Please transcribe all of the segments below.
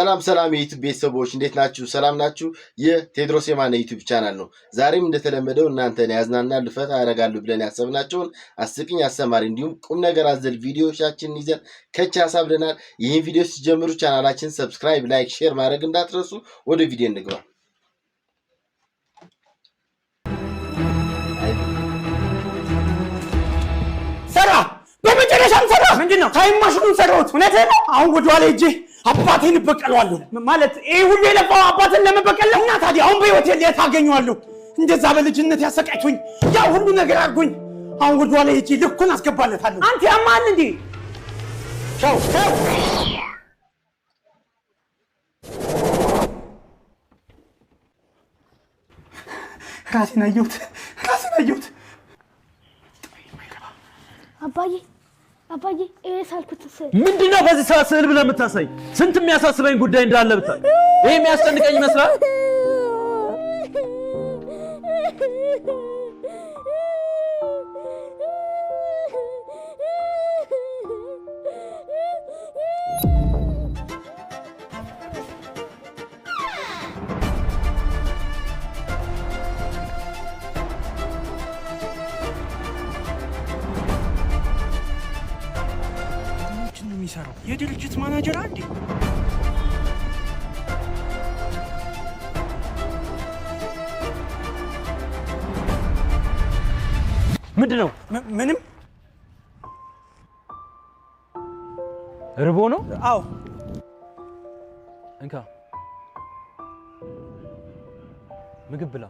ሰላም የዩቲዩብ ቤተሰቦች እንዴት ናችሁ? ሰላም ናችሁ? ይህ ቴድሮስ የማነ ዩቲዩብ ቻናል ነው። ዛሬም እንደተለመደው እናንተን ያዝናናሉ ፈታ ያደርጋሉ ብለን ያሰብናቸውን አስቂኝ አስተማሪ እንዲሁም ቁም ነገር አዘል ቪዲዮዎቻችንን ይዘን ከቻ ብለናል። ይህን ቪዲዮ ሲጀምሩ ቻናላችን ሰብስክራይብ፣ ላይክ፣ ሼር ማድረግ እንዳትረሱ። ወደ ቪዲዮ እንግባ። ሰራ በመጨረሻም ሰራ። ምንድነው? ታይም ማሽኑን ሰራሁት። እውነትህ ነው። አሁን ወደ ኋላ ሂጄ አባቴን እበቀለዋለሁ። ማለት ይሄ ሁሉ የለፋው አባቴን ለመበቀል እና ታዲያ አሁን በህይወት የት አገኘዋለሁ? እንደዛ በልጅነት ያሰቃይቶኝ ያ ሁሉ ነገር አድርጎኝ አሁን ወደ ኋላ ሂጄ ልኩን አስገባለታለሁ። አንተ ያማል እንዴ? ቻው ቻው። ራሴን አየሁት። አባዬ ሳልኩት ምንድነው በዚህ ሰዓት ስዕል ብለህ የምታሳይ? ስንት የሚያሳስበኝ ጉዳይ እንዳለ ብታይ ይሄ የሚያስጨንቀኝ ይመስላል? የድርጅት ማናጀር አንዴ ምንድነው? ምንም ርቦ ነው? አዎ እንካ ምግብ ብላ።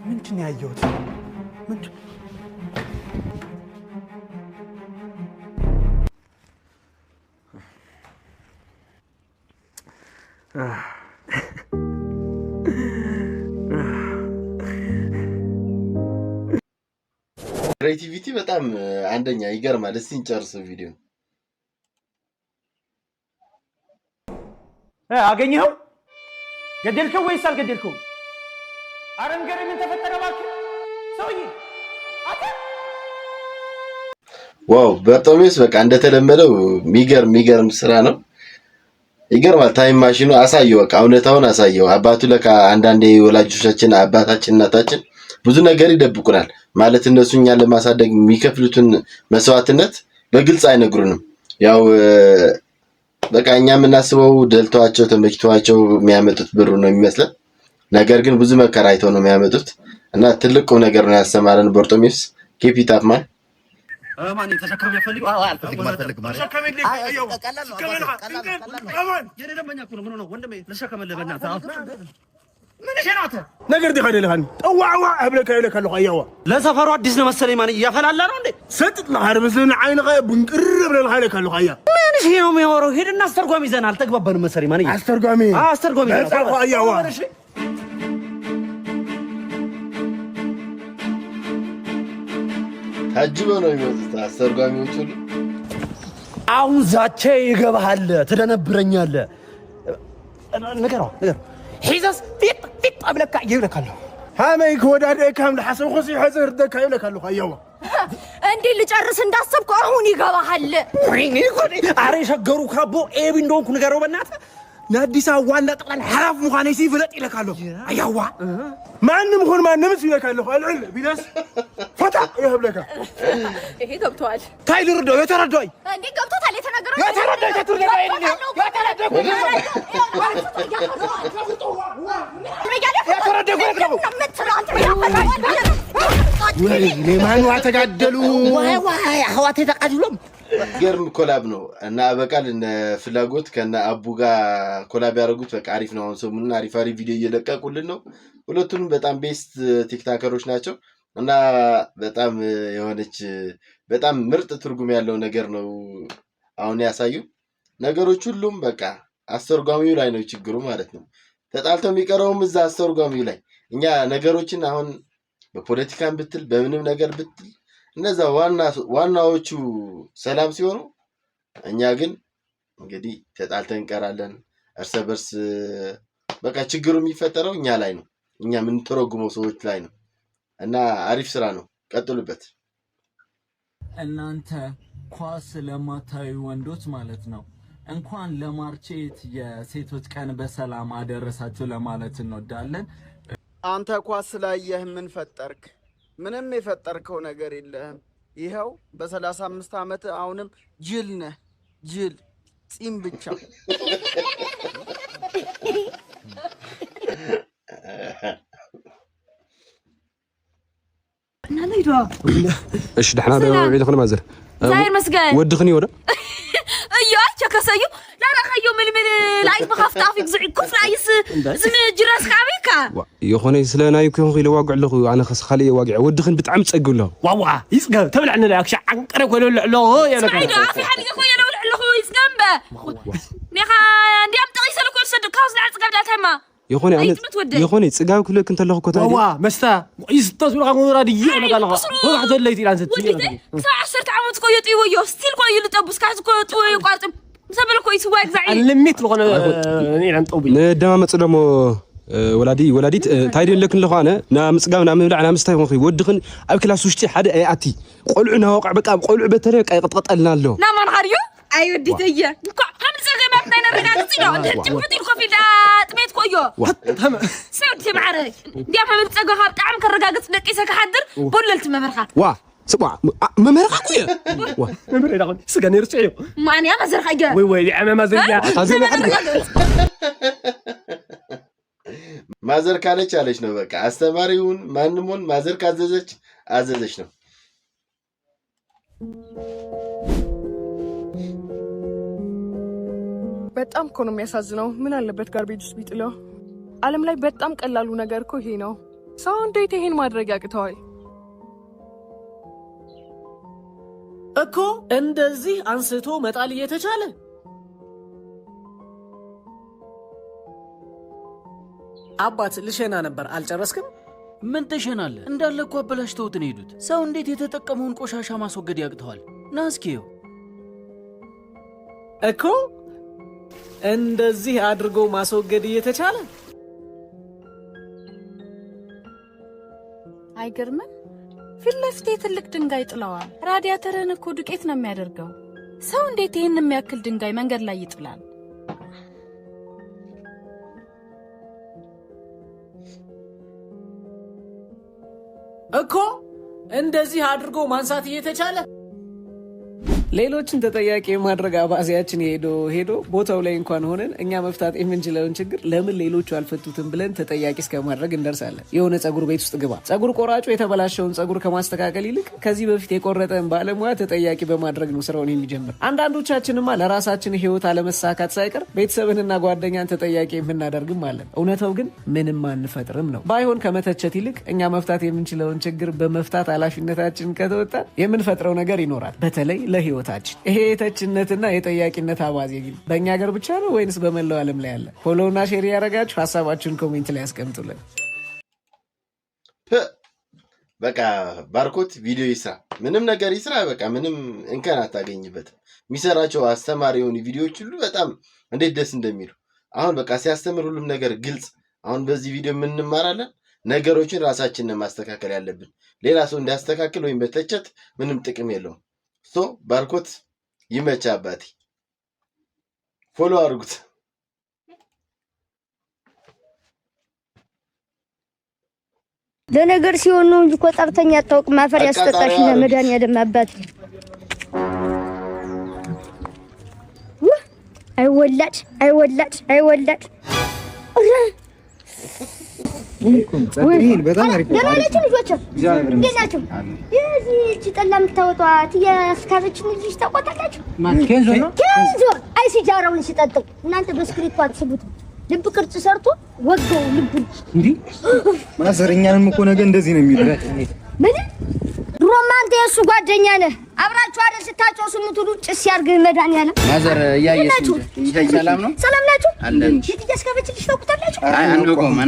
ምንድን ያየሁት? ምንድን ክሬቲቪቲ በጣም አንደኛ ይገርማል። እስቲ እንጨርሰው ቪዲዮ። አገኘኸው? ገደልከው ወይስ አልገደልከው? አረንገሬ ምን ተፈጠረ እባክህ ሰውዬ? ዋው በርቶሜዎስ በቃ እንደተለመደው የሚገርም ስራ ነው። ይገርማል። ታይም ማሽኑ አሳየው፣ በቃ እውነታውን አሳየው። አባቱ ለካ አንዳንዴ ወላጆቻችን አባታችን እናታችን ብዙ ነገር ይደብቁናል። ማለት እነሱ እኛን ለማሳደግ የሚከፍሉትን መስዋዕትነት በግልጽ አይነግሩንም። ያው በቃ እኛ የምናስበው ደልቷቸው ተመችቷቸው የሚያመጡት ብሩ ነው የሚመስለን። ነገር ግን ብዙ መከራ አይተው ነው የሚያመጡት እና ትልቁ ነገር ነው ያስተማረን በርቶሜዎስ። ኬፕ ኢት አፕ ማን ማን ተሸከም ያፈልግ አልፈልግ ማለት ተሸከመልኝ። አየው የኔ ደመኛ እኮ ነው። ምን ነው ወንድሜ ልሸከመልህ በእናትህ ምን ሸናተ ነገር ደኸለልሃኒ ጠዋዕዋ አብለካ ይለካለሁ። አያዋ ለሰፈሩ አዲስ ነው መሰለኝ። ማን ያፈላላ ነው እንዴ? ሰጥጥ ለሐር መስለና አይንኻ ቡንቅር ብለልሃ ይለካለሁ። አያ ምን ሽ ነው የሚያወራው? ሄድና አስተርጓሚ ይዘናል። አልተግባባንም መሰለኝ። ማን አስተርጓሚ አያዋ ታጅበው ነው የሚመጡት አስተርጓሚዎቹ። አሁን ዛቼ ይገባሃል፣ ትደነብረኛለህ። ንገረው ሒዛስ ፊት አብለካ ይብለካለሁ። ሃመይ ከወዳደ ካም ለሐሰብ ኹሲ ሐዘር ደካ ይብለካለሁ። አያዋ እንዴ ልጨርስ እንዳሰብኩ አሁን ይገባሃል። ወይኔ ጎዴ! አሬ ሸገሩ ካቦ ኤቢ እንደሆንኩ ንገረው በእናትህ። ናዲስ አዋና ጠቅላላ ሐራፍ ሙኻኔ ሲፍለጥ ይለካለሁ። አያዋ ማንም ሆን ማንም ሲለካለሁ። አልዕል ቢላስ ፈታ ይብለካ። ይሄ ገብቷል። ታይልርዶ የተረዳይ እንዴ ገብቶታል። የተነገረው የተረዳይ ለማኑ አተጋደሉ ዋይ አህዋት ተቃጅሎም ገርም ኮላብ ነው እና በቃል እነ ፍላጎት ከነ አቡ ጋር ኮላብ ያደረጉት በቃ አሪፍ ነው። አሁን ሰሞኑን አሪፍ ቪዲዮ እየለቀቁልን ነው። ሁለቱንም በጣም ቤስት ቲክታከሮች ናቸው እና በጣም የሆነች በጣም ምርጥ ትርጉም ያለው ነገር ነው አሁን ያሳዩ ነገሮች። ሁሉም በቃ አስተርጓሚው ላይ ነው ችግሩ ማለት ነው። ተጣልተው የሚቀረውም እዛ አስተርጓሚው ላይ። እኛ ነገሮችን አሁን በፖለቲካም ብትል በምንም ነገር ብትል እነዛ ዋናዎቹ ሰላም ሲሆኑ እኛ ግን እንግዲህ ተጣልተን እንቀራለን። እርስ በርስ በቃ ችግሩ የሚፈጠረው እኛ ላይ ነው። እኛ ምን ተረጉመው ሰዎች ላይ ነው እና አሪፍ ስራ ነው። ቀጥሉበት። እናንተ ኳስ ለማታዩ ወንዶች ማለት ነው እንኳን ለማርቼት የሴቶች ቀን በሰላም አደረሳችሁ ለማለት እንወዳለን። አንተ ኳስ ስላየህ ምን ፈጠርክ? ምንም የፈጠርከው ነገር የለህም። ይኸው በ35 ዓመት አሁንም ጅል ነህ። ጅል ጺም ብቻ። ايش دحنا عيدكم مازر زاير مسجد ودخني ولا ايوه شكسيو لا لا خيو من العيد بخاف طافك زعيد كف العيس زم جراس كابيكا يخوني سلانا يكون غير واقع له انا خص خليه واقع ودخن بتعم تسقل له واوا يسقى تبلعنا لك عنقره كله له يا لك سعيد في حد خويا لو له يسقمبه نيخا عندي ام تقيس له كل صد كاوس لا تقبل تما يخوني صقاو كله كنت له كوتا واوا مستا يستاسو لك مرادي انا قال لك واحد ليتي لان ستي ساعه 10 عامت كو يطيو يو ستيل كو يلطبس كاز كو طوي قارط سبل كو يسواق زعيم لميت لغنا ني نطوبي ندما مصدمو ولادي تايدين لكن لخانه نا مصقاو نا مبلع نا مستا يخون ودخن اب كلاس وشتي حدا اي اتي قلعنا وقع بقى قلع بتري قيقطقلنا له لا ما نغريو ايو ديتيه هم زغه ما بدنا نرغاصي له تبطي الكوفي لا طميت كويو تمام سوتي معرك ديام هم تصغه بطعم كرغاص دقيسه كحدر بوللت ممرخه وا سبع ممرخه كويا وا ممرخه دغن سغني رصيو ما انا ما زرخه وي يا عم ما زيا ማዘር ካለች አለች ነው በቃ አስተማሪውን ማንሞን ማዘር ካዘዘች አዘዘች ነው በጣም እኮ ነው የሚያሳዝነው ምን አለበት ጋርቤጅ ውስጥ ቢጥለው ዓለም ላይ በጣም ቀላሉ ነገር እኮ ይሄ ነው ሰው እንዴት ይሄን ማድረግ ያቅተዋል እኮ እንደዚህ አንስቶ መጣል እየተቻለ አባት ልሸና ነበር አልጨረስክም ምን ተሸናለ እንዳለ እኮ አበላሽተውት ነው ሄዱት ሰው እንዴት የተጠቀመውን ቆሻሻ ማስወገድ ያቅተዋል ናስኪው እኮ እንደዚህ አድርጎ ማስወገድ እየተቻለ አይገርምም ፊት ለፊት ትልቅ ድንጋይ ጥለዋል ራዲያተርን እኮ ዱቄት ነው የሚያደርገው ሰው እንዴት ይሄን የሚያክል ድንጋይ መንገድ ላይ ይጥላል እኮ እንደዚህ አድርጎ ማንሳት እየተቻለ ሌሎችን ተጠያቂ ማድረግ አባዚያችን ሄዶ ቦታው ላይ እንኳን ሆነን እኛ መፍታት የምንችለውን ችግር ለምን ሌሎቹ አልፈቱትም ብለን ተጠያቂ እስከ ማድረግ እንደርሳለን የሆነ ጸጉር ቤት ውስጥ ግባ ጸጉር ቆራጩ የተበላሸውን ጸጉር ከማስተካከል ይልቅ ከዚህ በፊት የቆረጠን ባለሙያ ተጠያቂ በማድረግ ነው ስራውን የሚጀምር አንዳንዶቻችንማ ለራሳችን ህይወት አለመሳካት ሳይቀር ቤተሰብንና ጓደኛን ተጠያቂ የምናደርግም አለን እውነታው ግን ምንም አንፈጥርም ነው ባይሆን ከመተቸት ይልቅ እኛ መፍታት የምንችለውን ችግር በመፍታት ኃላፊነታችንን ከተወጣን የምንፈጥረው ነገር ይኖራል በተለይ ለህይወት ይሄ የተችነትና የጠያቂነት አባዜ ግን በእኛ ሀገር ብቻ ነው ወይንስ በመላው ዓለም ላይ ያለ ፎሎውና ሼር ያደረጋችሁ ሐሳባችሁን ኮሜንት ላይ አስቀምጡልን በቃ ባርኮት ቪዲዮ ይስራ ምንም ነገር ይስራ በቃ ምንም እንከን አታገኝበት የሚሰራቸው አስተማሪ የሆኑ ቪዲዮዎች ሁሉ በጣም እንዴት ደስ እንደሚሉ አሁን በቃ ሲያስተምር ሁሉም ነገር ግልጽ አሁን በዚህ ቪዲዮ ምን እንማራለን ነገሮችን ራሳችንን ማስተካከል ያለብን ሌላ ሰው እንዲያስተካክል ወይም በተቸት ምንም ጥቅም የለውም ሶ ባርኮት ይመቻ አባቴ ፎሎ አድርጉት ለነገር ሲሆን ነው እንጂ እኮ ጠርተኛ አታውቅ ማፈር ያስጠጣሽ ነው መዳን ያደማባት አይወላድ በጣም አሪፍ ነው ልጆች እንዴናችሁ የዚህ ጠላ የምታወጧት የስካረችን ልጅ ታቆጣላችሁ ኬንዞ ነው ኬንዞ አይ ሲጃራውን ሲጠጡ እናንተ በስክሪፕቱ አትስቡት ልብ ቅርጽ ሰርቶ ወገው ልብ እንዴ ማዘርኛንም እኮ ነገ እንደዚህ ነው የሚሉት ምን ሮማንት የሱ ጓደኛ ነህ አብራችሁ አይደል ስታጨው ስሙቱሉ ጭስ ያርግ መዳንያለ ማዘር ያያየሽ ሰላም ነው ሰላም ናችሁ አለን ይትያስከበችልሽ ታውቁታላችሁ አይ አንቆም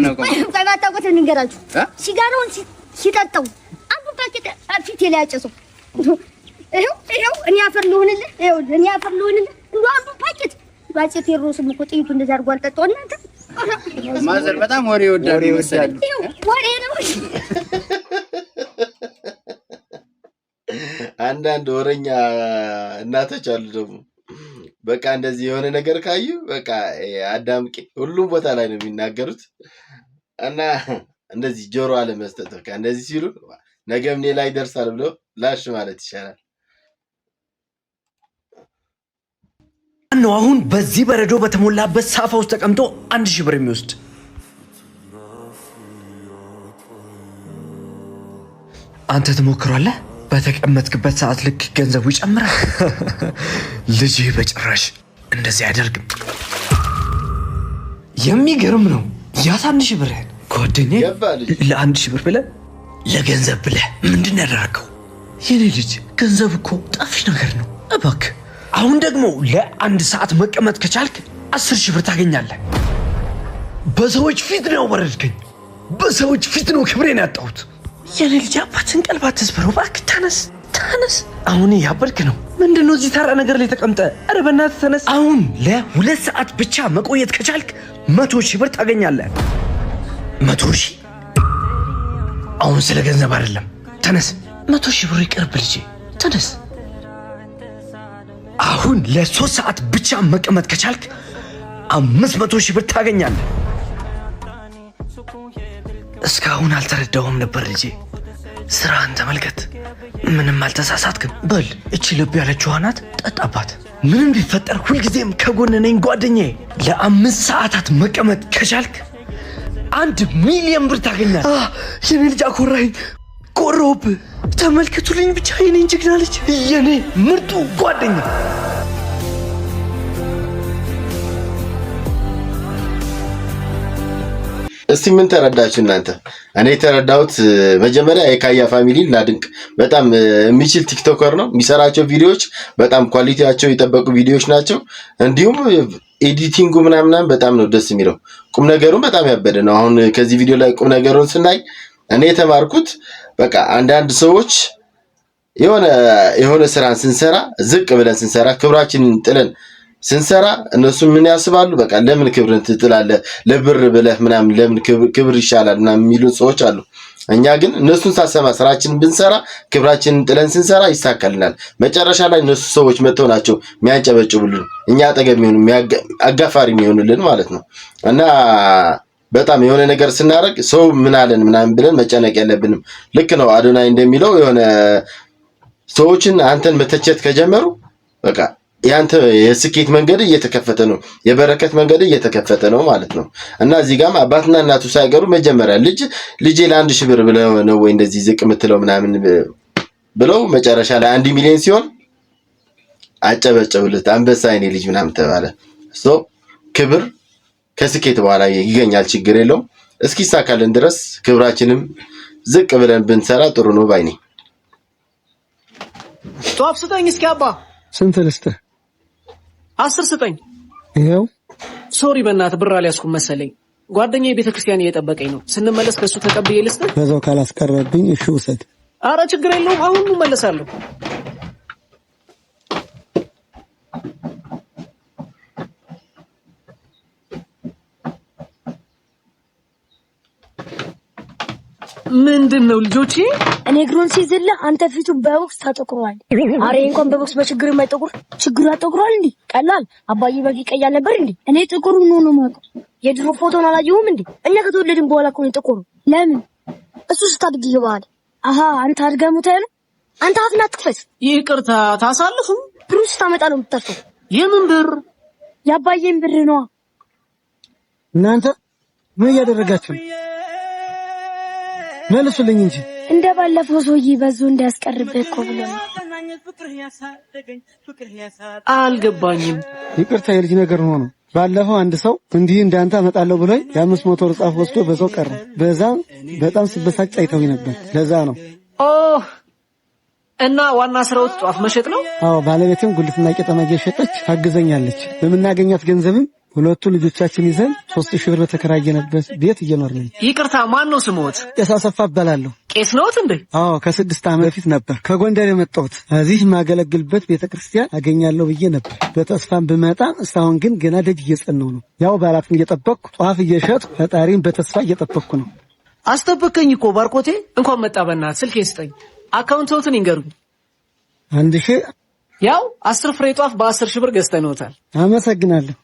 ታውቁት እንገራችሁ ሲጋራውን ሲጠጣው አንዱ ፓኬት አፍቴ ላይ ያጨሰው ይሄው እኔ አፈር ልሆንልህ እንደው አንዱ ፓኬት ባጭ ቴሮስ ምቆ ጥይቱ እንደዛ አድርጎ አልጠጣው እናንተ ማዘር በጣም ወሬ ወዳድ ወሬ ነው አንዳንድ ወረኛ እናቶች አሉ ደግሞ በቃ እንደዚህ የሆነ ነገር ካዩ በቃ አዳምቂ ሁሉም ቦታ ላይ ነው የሚናገሩት እና እንደዚህ ጆሮ አለመስጠት በቃ እንደዚህ ሲሉ ነገም ሌላ ይደርሳል ብሎ ላሽ ማለት ይሻላል። ነው አሁን በዚህ በረዶ በተሞላበት ሳፋ ውስጥ ተቀምጦ 1000 ብር የሚወስድ አንተ ትሞክራለህ? በተቀመጥክበት ሰዓት ልክ ገንዘቡ ይጨምራል። ልጅ በጭራሽ እንደዚህ አያደርግም። የሚገርም ነው። ያ1000 ብር ጓደኛዬ ለ1000 ብር ብለህ ለገንዘብ ብለህ ምንድን ያደረገው? የኔ ልጅ ገንዘብ እኮ ጣፍሽ ነገር ነው። እባክህ አሁን ደግሞ ለ1 ሰዓት መቀመጥ ከቻልክ 10000 ብር ታገኛለህ። በሰዎች ፊት ነው ወረድከኝ። በሰዎች ፊት ነው ክብሬን ያጣሁት። የኔ ልጅ አባትን ቀልብ አትስበረው እባክህ። ተነስ። አሁን ያበድክ ነው። ምንድነው እዚህ ተራ ነገር ላይ ተቀምጠ? ኧረ በእናትህ ተነስ። አሁን ለ2 ሰዓት ብቻ መቆየት ከቻልክ 100,000 ብር ታገኛለህ። 100,000? አሁን ስለ ገንዘብ አይደለም። ተነስ። 100,000 ብር ይቅርብ ልጄ። ተነስ። አሁን ለ3 ሰዓት ብቻ መቀመጥ ከቻልክ 500,000 ብር ታገኛለህ። እስካሁን አልተረዳሁም ነበር ልጄ። ስራህን ተመልከት። ምንም አልተሳሳትክም። በል እቺ ልብ ያለችው ናት፣ ጠጣባት። ምንም ቢፈጠር ሁልጊዜም ከጎን ነኝ ጓደኛዬ። ለ5 ሰዓታት መቀመጥ ከቻልክ 1 ሚሊዮን ብር ታገኛለህ። የኔ ልጅ አኮራኝ። ቆሮብህ። ተመልከቱልኝ ብቻ የኔን ጀግና ልጅ፣ የኔ ምርጡ ጓደኛ። እስቲ ምን ተረዳችሁ እናንተ? እኔ የተረዳሁት መጀመሪያ የካያ ፋሚሊ ላድንቅ። በጣም የሚችል ቲክቶከር ነው። የሚሰራቸው ቪዲዮዎች በጣም ኳሊቲያቸው የጠበቁ ቪዲዮዎች ናቸው። እንዲሁም ኤዲቲንጉ ምናምን በጣም ነው ደስ የሚለው። ቁም ነገሩን በጣም ያበደ ነው። አሁን ከዚህ ቪዲዮ ላይ ቁም ነገሩን ስናይ እኔ የተማርኩት በቃ አንዳንድ ሰዎች የሆነ ስራን ስንሰራ ዝቅ ብለን ስንሰራ ክብራችንን ጥለን ስንሰራ እነሱ ምን ያስባሉ? በቃ ለምን ክብርን ትጥላለህ? ለብር ብለህ ምናምን ለምን ክብር ይሻላል ምናምን የሚሉን ሰዎች አሉ። እኛ ግን እነሱን ሳሰማ ስራችንን ብንሰራ ክብራችንን ጥለን ስንሰራ ይሳካልናል። መጨረሻ ላይ እነሱ ሰዎች መጥተው ናቸው የሚያንጨበጭቡልን፣ እኛ አጠገብ የሚሆኑ አጋፋሪ የሚሆኑልን ማለት ነው። እና በጣም የሆነ ነገር ስናደርግ ሰው ምን አለን ምናምን ብለን መጨነቅ የለብንም። ልክ ነው አዶናይ እንደሚለው የሆነ ሰዎችን አንተን መተቸት ከጀመሩ በቃ ያንተ የስኬት መንገድ እየተከፈተ ነው፣ የበረከት መንገድ እየተከፈተ ነው ማለት ነው። እና እዚህ ጋርም አባትና እናቱ ሳይቀሩ መጀመሪያ ልጄ ለ1,000 ብር ብለው ነው ወይ እንደዚህ ዝቅ የምትለው ምናምን ብለው መጨረሻ ላይ 1 ሚሊዮን ሲሆን አጨበጨቡለት። አንበሳ የኔ ልጅ ምናምን ተባለ። ክብር ከስኬት በኋላ ይገኛል፣ ችግር የለውም። እስኪሳካልን ድረስ ክብራችንም ዝቅ ብለን ብንሰራ ጥሩ ነው ባይ ነኝ። ጧፍ ስጠኝ እስኪ አባ። ስንት ልስጥህ? 10 ስጠኝ። ይኸው። ሶሪ በእናትህ ብር አልያዝኩም መሰለኝ። ጓደኛዬ ቤተክርስቲያን እየጠበቀኝ ነው። ስንመለስ ከሱ ተቀብዬ ልስጥህ? በዛው ካላስቀረብኝ እሺ ውሰድ። አረ ችግር የለውም፣ አሁን እመለሳለሁ። ምንድነው ልጆቼ? እኔ እግሩን ሲዝልህ አንተ ፊቱ በቦክስ ታጠቁሯል። አሬ እንኳን በቦክስ በችግር የማይጠቁር ችግሩ ያጠቁራል እንዴ? ቀላል አባዬ በግ ቀያል ነበር እንዴ? እኔ ጥቁሩ ነው ማውቀው። የድሮ ፎቶን አላየሁም እንዴ? እኛ ከተወለድን በኋላ እኮ ነው ጥቁሩ። ለምን? እሱ ስታድግ ይባል። አሃ አንተ አድገህ ሙተህ ነው? አንተ አፍና አትክፈት። ይቅርታ ታሳልፍም። ብሩ ስታመጣ ነው የምትተርፈው። የምን ብር? የአባዬን ብር ነው። እናንተ ምን እያደረጋችሁ ነው? መልሱልኝ እንጂ እንደ ባለፈው ሰውዬ በዙ እንዲያስቀርብህ እኮ ብሎ ነው። አልገባኝም። ይቅርታ የልጅ ነገር ሆኖ ባለፈው አንድ ሰው እንዲህ እንዳንተ አመጣለሁ ብሎኝ የ500 ብር ጻፍ ወስዶ በዛው ቀረ። በዛ በጣም ስበሳጭ አይተው ነበር። ለዛ ነው። እና ዋና ስራው ጧፍ መሸጥ ነው? አዎ፣ ባለቤቴም ጉልትና ቄጠማ እየሸጠች ታግዘኛለች። በምናገኛት ገንዘብም 2 ልጆቻችን ይዘን 3000 ብር በተከራየንበት ቤት እየኖርን ነው። ይቅርታ ማን ነው ስሞት? ቄስ አሰፋ እባላለሁ። ቄስ ነዎት እንዴ? አዎ፣ ከ6 ዓመት በፊት ነበር ከጎንደር የመጣሁት። እዚህ የማገለግልበት ቤተክርስቲያን አገኛለሁ ብዬ ነበር በተስፋም ብመጣ፣ እስካሁን ግን ገና ደጅ እየጸናሁ ነው። ያው ባላትን እየጠበቅኩ ጧፍ እየሸጥኩ ፈጣሪን በተስፋ እየጠበቅኩ ነው። አስጠበቀኝ እኮ ባርኮቴ። እንኳን መጣ። በእናትህ ስልኬን ስጠኝ፣ አካውንቶትን ይንገሩኝ። 1000 ያው 10 ፍሬ ጧፍ በ10 ሺህ ብር ገዝተነውታል። አመሰግናለሁ።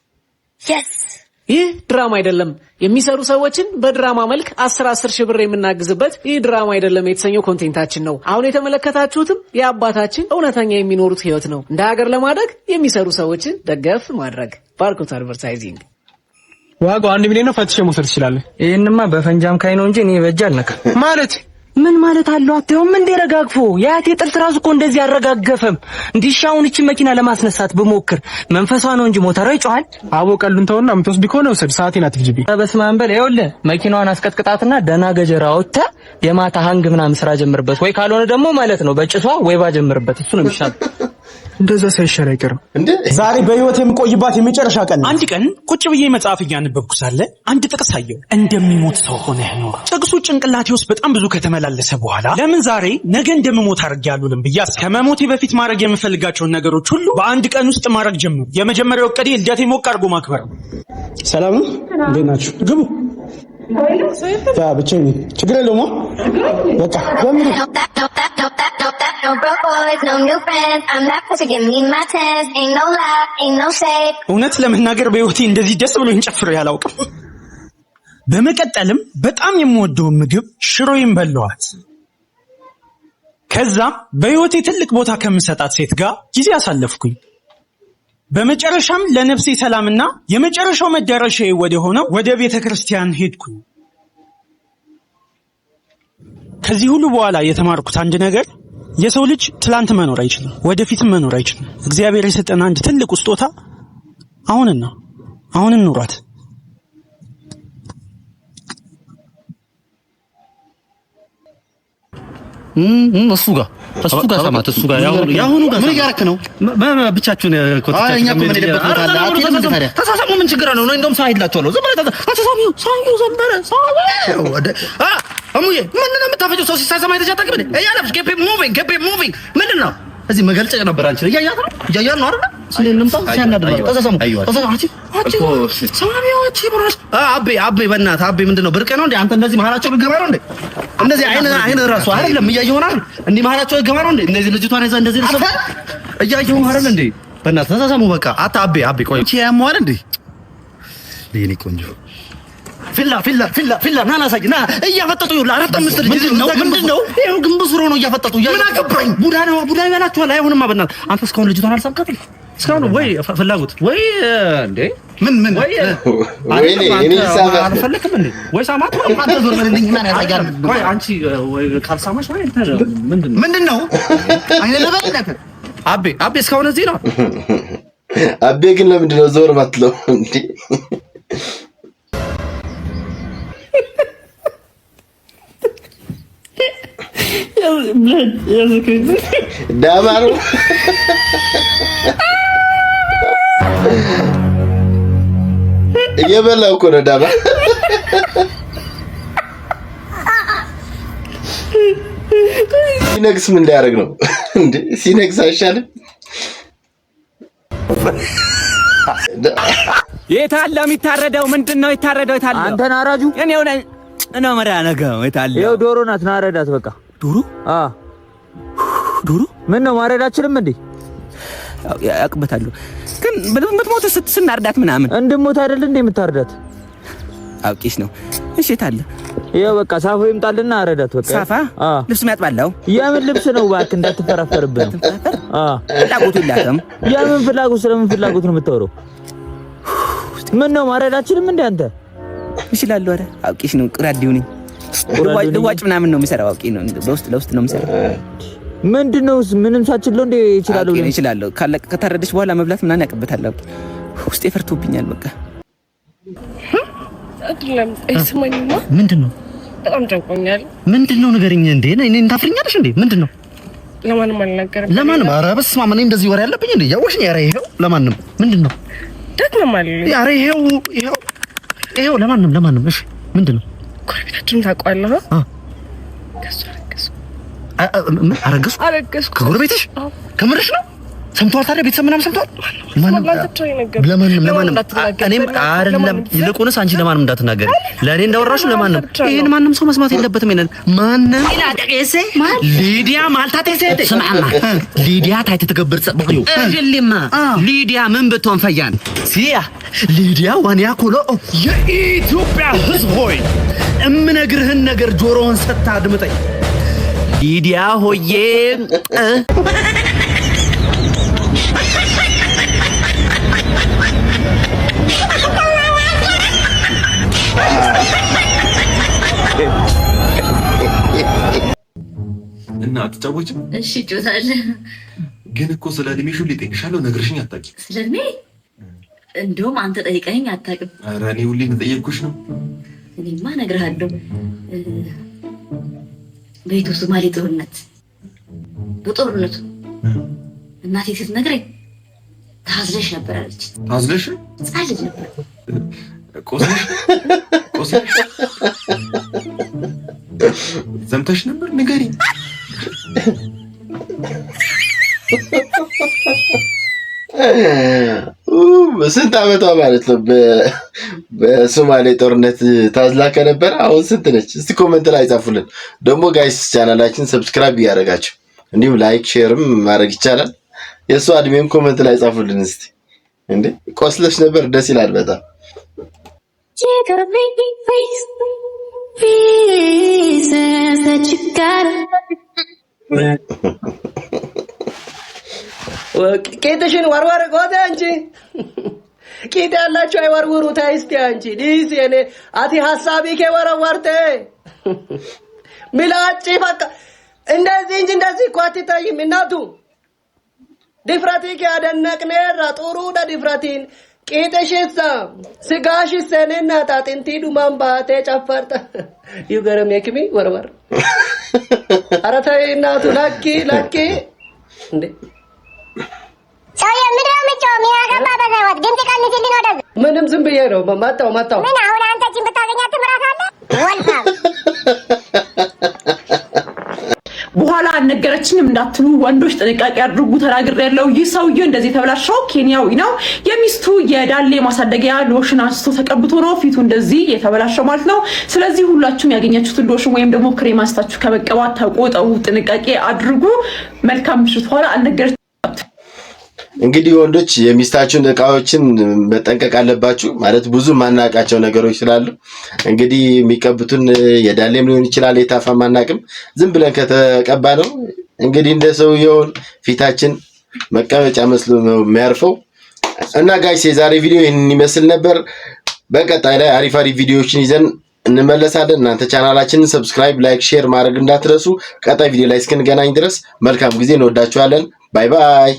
ይህ ድራማ አይደለም። የሚሰሩ ሰዎችን በድራማ መልክ 10 ሺህ ብር የምናግዝበት ይህ ድራማ አይደለም የተሰኘው ኮንቴንታችን ነው። አሁን የተመለከታችሁትም የአባታችን እውነተኛ የሚኖሩት ህይወት ነው። እንደ ሀገር ለማደግ የሚሰሩ ሰዎችን ደገፍ ማድረግ። ባርኮት አድቨርታይዚንግ ዋጋው 1 ሚሊዮን ነው። ፈትሸ መውሰድ ትችላለህ። ይሄንማ በፈንጃም ካይ ነው እንጂ እኔ በእጅ አልነካም። ማለት ምን ማለት አለው? አትየውም እንደ ረጋግፎ ያቴ ጥልት ራሱ እኮ እንደዚህ አረጋገፈም። እንዲሻውን እቺ መኪና ለማስነሳት በሞክር መንፈሷ ነው እንጂ ሞተሯ ይጮሃል። አቦ ቀሉን ተውና የምትወስድ ከሆነ ወሰድ። ሰዓቴን አትፍጅቢ። በስመ አብ በል። ይኸውልህ መኪናዋን አስቀጥቅጣትና ደና ገጀራ አውጥተህ የማታ ሃንግ ምናምን ስራ ጀምርበት፣ ወይ ካልሆነ ደግሞ ማለት ነው በጭሷ ወይ ባጀምርበት። እሱ ነው የሚሻለው። እንደዛ ሳይሻል አይቀርም። ዛሬ በህይወት የምቆይባት የመጨረሻ ቀን። አንድ ቀን ቁጭ ብዬ መጽሐፍ እያነበብኩ ሳለ አንድ ጥቅስ አየሁ። እንደሚሞት ሰው ሆነህ ኑር። ጥቅሱ ጭንቅላቴ ውስጥ በጣም ብዙ ከተመላለሰ በኋላ ለምን ዛሬ ነገ እንደምሞት አድርጌያለሁም ብዬ ከመሞቴ በፊት ማድረግ የምፈልጋቸውን ነገሮች ሁሉ በአንድ ቀን ውስጥ ማድረግ ጀመርኩ። የመጀመሪያው ዕቅዴ ልደቴ ሞቅ አድርጎ ማክበር ነው። ሰላም ነው? እንዴት ናችሁ? ግቡ። ያ ብቻዬን ነኝ። ችግር የለውም። በቃ ጀምሩ። እውነት ለመናገር በህይወቴ እንደዚህ ደስ ብሎኝ ጨፍሬ አላውቅም። በመቀጠልም በጣም የምወደውን ምግብ ሽሮዬን በላኋት። ከዛም በህይወቴ ትልቅ ቦታ ከምሰጣት ሴት ጋር ጊዜ አሳለፍኩኝ። በመጨረሻም ለነፍሴ ሰላምና የመጨረሻው መዳረሻዬ ወደ ሆነው ወደ ቤተክርስቲያን ሄድኩኝ። ከዚህ ሁሉ በኋላ የተማርኩት አንድ ነገር የሰው ልጅ ትላንት መኖር አይችልም፣ ወደፊትም መኖር አይችልም። እግዚአብሔር የሰጠን አንድ ትልቅ ስጦታ አሁን ኑሯት። እሱ ጋር ሰማት። እሱ ጋር ያሁኑ ጋር ምን እያደረክ ነው? ብቻችሁን ኮተቻችሁ ምን ሄደበት ቦታ አለ? አትሄድም እንደ ታዲያ? ተሳሳሙ። ምን ችግር አለው? ነው እንደውም ሳይላችኋለሁ። ዝም ብለህ ተሳሳሙ። አሙዬ ምን ነው የምታፈጨው? ሰው ሲሳሳማ የተጃጠቅም እንዴ? ያለፍሽ ኬፕ ሙቪንግ ምንድን ነው? እዚህ መገልጨ ነበር። አንቺ እያያት ነው ነው አይደል? ስለምንምጣ ሲያናድር ተሳሳሙ። ሰማሚዎች ብራስ አቤ በእናትህ አቤ ምንድን ነው? ብርቅ ነው እንዴ? አንተ እንደዚህ መሀላቸው ልገባ ነው እንዴ? እንደዚህ አይነ ራሱ አይደለም እያየሁ ነው አይደል? እንዲህ መሀላቸው ልገባ ነው እንዴ? እነዚህ ልጅቷን ይዛ እንደዚህ ልሰፋ እያየሁ አይደል እንዴ? በእናትህ ተሳሳሙ። በቃ አቤ ቆይ እቺ ያሟል እንዴ? ለኔ ቆንጆ ፊላ ና ናሳጅ ና እያፈጠጡ ይውላ አራት አምስት ልጅ ምንድነው? ይሄው ግንቡ ስሮ ነው እያፈጠጡ ምን አገባኝ? ቡዳ ያላችኋል። አይሆንማ በእናትህ አንተ እስካሁን ልጅቷን አልሳምካትም እስካሁን ወይ ፍላጎት ወይ እንዴ ምን ወይ እኔ አልፈልክም እንዴ ወይ ሳማት ወይ አንተ ዞር በልልኝ እና ያሳያል ወይ አንቺ ወይ ካልሳማሽ ወይ ምንድነው አይነ ለበለከ አቤ እስካሁን እዚህ ነው። አቤ ግን ለምንድነው ዞር ማትለው እንዴ? ዳማሩ እየበላው እኮ ነው ዳማ። ሲነግስ ምን ሊያደርግ ነው እንዴ? ሲነግስ አይሻልም? የታለ የሚታረደው? ምንድነው የታረደው? የታለ አንተን አራጁ እኔው ነኝ እና መሪያ ነገው የታለ? ይኸው ዶሮ ናት። ናረዳት በቃ ዶሮ ዶሮ ምን ነው ማረዳችንም እንዴ? ያቅበታለሁ ግን ብትሞት ስናርዳት ምናምን እንድሞት አይደል እንዴ የምታርዳት? አውቂሽ ነው። እሺ ታለ ይኸው በቃ ሳፋ ይምጣልና አረዳት በቃ። ሳፋ ልብስ የሚያጥባለው የምን ልብስ ነው እባክህ? እንዳትፈራፈርብህ። ፍላጎቱ የላትም። የምን ፍላጎት? ስለምን ፍላጎት ነው የምታወራው? ምን ነው ማረዳችንም እንዴ አንተ? እችላለሁ። ኧረ አውቂሽ ነው። ቁራዲው ነኝ። ልዋጭ ምናምን ነው የሚሰራው። አውቂ ነው። በውስጥ ለውስጥ ነው የሚሰራው። ምንድነው? ምንም ሳችለው እንዴ ይችላልው? ይችላልው። ከተረደች በኋላ መብላት ምናምን ያቀበታል። ውስጤ ፈርቶብኛል በቃ። አይደለም አይስማኝማ። ምንድነው? በጣም ጨንቆኛል። ምንድነው? ንገሪኝ እንዴ። እኔን ታፍሪኛለሽ እንዴ? ምንድነው? ለማንም አልነገርም። ለማንም? ኧረ በስመ አብ። እኔ እንደዚህ ወሬ ያለብኝ እንዴ? ያወሽኝ። ኧረ ይሄው ለማንም። ምንድነው? ደግመማል። ኧረ ይሄው ለማንም። እሺ ምንድነው? ጎረቤታችን ታውቀዋለህ? ከሱ አረገዝኩ። አረገዝኩ? ከጎረቤትሽ? ከምርሽ ነው? ሰምቷል ታዲያ ቤተሰብ ምናምን ሰምቷል ለማንም እኔም አይደለም ይልቁንስ አንቺ ለማንም እንዳትናገሪ ለኔ እንዳወራሽው ለማንም ይሄን ማንም ሰው መስማት የለበትም ይሄን ማንም ሊዲያ ማልታቴ ስማማ ሊዲያ ታይተ ተገብር ጸበቁ እልልማ ሊዲያ ምን ብትሆን ፈያን ሲያ ሊዲያ ዋንያ ኮሎ የኢትዮጵያ ህዝብ ሆይ እምነግርህን ነገር ጆሮህን ሰጥታ አድምጠኝ ሊዲያ ሆዬ እና አትጫወችም? እሺ ጆታለህ ግን እኮ ስለ እድሜሽ ሁሌ ጠይቅሻለሁ ነግርሽኝ አታውቂም። ስለ እድሜ እንደውም አንተ ጠይቀኸኝ አታውቅም። ኧረ እኔ ሁሌ እንደጠየቅኩሽ ነው። እኔማ እነግርሃለሁ። በኢትዮ ሶማሌ ጦርነቱ እናቴ ስትነግረኝ ታዝለሽ ነበር አለች። ታዝለሽ? ጻልጅ ነበር። ቆስለሽ ዘምተሽ ነበር? ንገሪኝ። ስንት ዓመቷ ማለት ነው? በሶማሌ ጦርነት ታዝላ ከነበረ አሁን ስንት ነች? እስቲ ኮሜንት ላይ ጻፉልን። ደግሞ ጋይስ ቻናላችን ሰብስክራይብ ያደርጋችሁ እንዲሁም ላይክ ሼርም ማድረግ ይቻላል። የእሷ እድሜም ኮሜንት ላይ ጻፉልን እስቲ። እንዴ ቆስለሽ ነበር? ደስ ይላል በጣም። ቄጥሽን ወርወር ጎተ እንጂ ቄጥ ያላችሁ አይወርውሩ ታይስቲ አንቺ ዲስ የኔ አቲ ሐሳቢ ከወረወርተ ሚላጭ በቃ እንደዚህ እንጂ እንደዚህ እኮ አትታይም እናቱ ድፍረትሽ ያደነቅነራ ጥሩ ድፍረትን ቄጥሽሳ ስጋሽስ እኔና ጣጥንቲ ዱማን ባቴ ጨፈርተ ይገርም የክሚ ወርወር ኧረ ተይ እናቱ ለኪ እንዴ ሰውዬ ምንድን ነው የምትጮኸው? ሚያገባ በዛይወት ድምፅ ቀንስልኝ ወደዚህ። ምንም ዝም ብዬ ነው መጣሁ። ምን አሁን አንተ ጭን ብታገኛት ትምራታለህ? ወልፋም በኋላ አልነገረችኝም እንዳትሉ ወንዶች ጥንቃቄ አድርጉ ተናግሬያለሁ። ይህ ሰውዬ እንደዚህ የተበላሸው ኬንያዊ ነው። የሚስቱ የዳሌ ማሳደጊያ ሎሽን አንስቶ ተቀብቶ ነው ፊቱ እንደዚህ የተበላሸው ማለት ነው። ስለዚህ ሁላችሁም ያገኛችሁትን ሎሽን ወይም ደግሞ ክሬም አንስታችሁ ከመቀባት ተቆጠቡ፣ ጥንቃቄ አድርጉ። መልካም ምሽት። በኋላ አልነገረችኝም። እንግዲህ ወንዶች የሚስታችሁን እቃዎችን መጠንቀቅ አለባችሁ። ማለት ብዙ ማናቃቸው ነገሮች ስላሉ እንግዲህ የሚቀብቱን የዳሌም ሊሆን ይችላል የታፋ ማናቅም ዝም ብለን ከተቀባ ነው እንግዲህ እንደ ሰውየው ፊታችን መቀመጫ መስሎ ነው የሚያርፈው። እና ጋይስ የዛሬ ቪዲዮ ይህንን ይመስል ነበር። በቀጣይ ላይ አሪፍ ቪዲዮዎችን ይዘን እንመለሳለን። እናንተ ቻናላችንን ሰብስክራይብ፣ ላይክ፣ ሼር ማድረግ እንዳትረሱ። ቀጣይ ቪዲዮ ላይ እስክንገናኝ ድረስ መልካም ጊዜ። እንወዳችኋለን። ባይ ባይ።